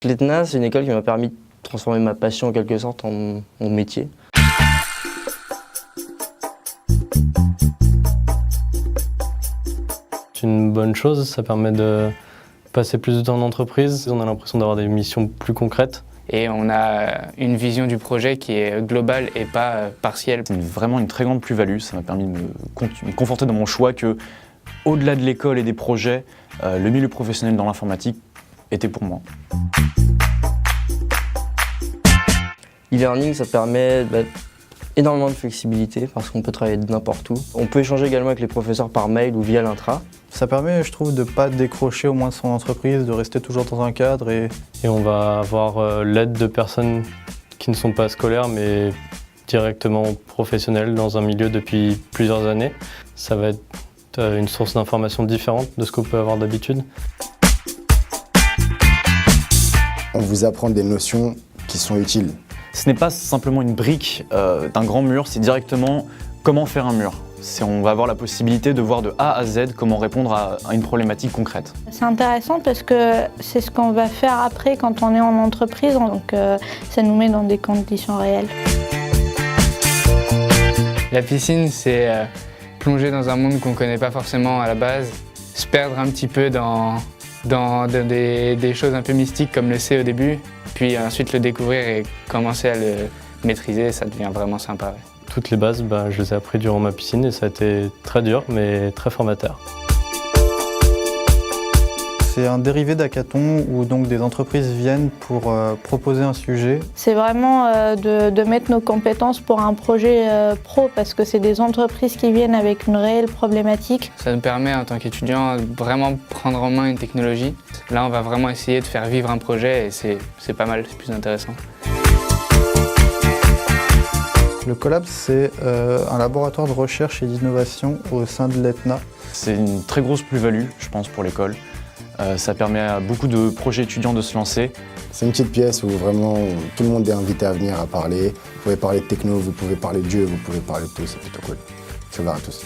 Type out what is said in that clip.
L'ETNA, c'est une école qui m'a permis de transformer ma passion en quelque sorte en mon métier. C'est une bonne chose, ça permet de passer plus de temps en entreprise. On a l'impression d'avoir des missions plus concrètes. Et on a une vision du projet qui est globale et pas partielle. C'est vraiment une très grande plus-value, ça m'a permis de me conforter dans mon choix que, au-delà de l'école et des projets, le milieu professionnel dans l'informatique était pour moi. E-learning, ça permet énormément de flexibilité parce qu'on peut travailler de n'importe où. On peut échanger également avec les professeurs par mail ou via l'intra. Ça permet, je trouve, de ne pas décrocher au moins de son entreprise, de rester toujours dans un cadre. Et on va avoir l'aide de personnes qui ne sont pas scolaires mais directement professionnelles dans un milieu depuis plusieurs années. Ça va être une source d'information différente de ce qu'on peut avoir d'habitude. On vous apprend des notions qui sont utiles. Ce n'est pas simplement une brique d'un grand mur, c'est directement comment faire un mur. On va avoir la possibilité de voir de A à Z comment répondre à une problématique concrète. C'est intéressant parce que c'est ce qu'on va faire après quand on est en entreprise, donc ça nous met dans des conditions réelles. La piscine, c'est plonger dans un monde qu'on ne connaît pas forcément à la base, se perdre un petit peu dans des choses un peu mystiques comme le C au début, puis ensuite le découvrir et commencer à le maîtriser, ça devient vraiment sympa. Ouais. Toutes les bases, je les ai appris durant ma piscine et ça a été très dur mais très formateur. c'est un dérivé d'hackathon où donc des entreprises viennent pour proposer un sujet. C'est vraiment de mettre nos compétences pour un projet pro parce que c'est des entreprises qui viennent avec une réelle problématique. Ça nous permet en tant qu'étudiants de vraiment prendre en main une technologie. Là on va vraiment essayer de faire vivre un projet et c'est pas mal, c'est plus intéressant. Le Collab, c'est un laboratoire de recherche et d'innovation au sein de l'ETNA. C'est une très grosse plus-value, je pense, pour l'école. Ça permet à beaucoup de projets étudiants de se lancer. C'est une petite pièce où vraiment tout le monde est invité à venir à parler. Vous pouvez parler de techno, vous pouvez parler de jeux, vous pouvez parler de tout, c'est plutôt cool. C'est ouvert à tous.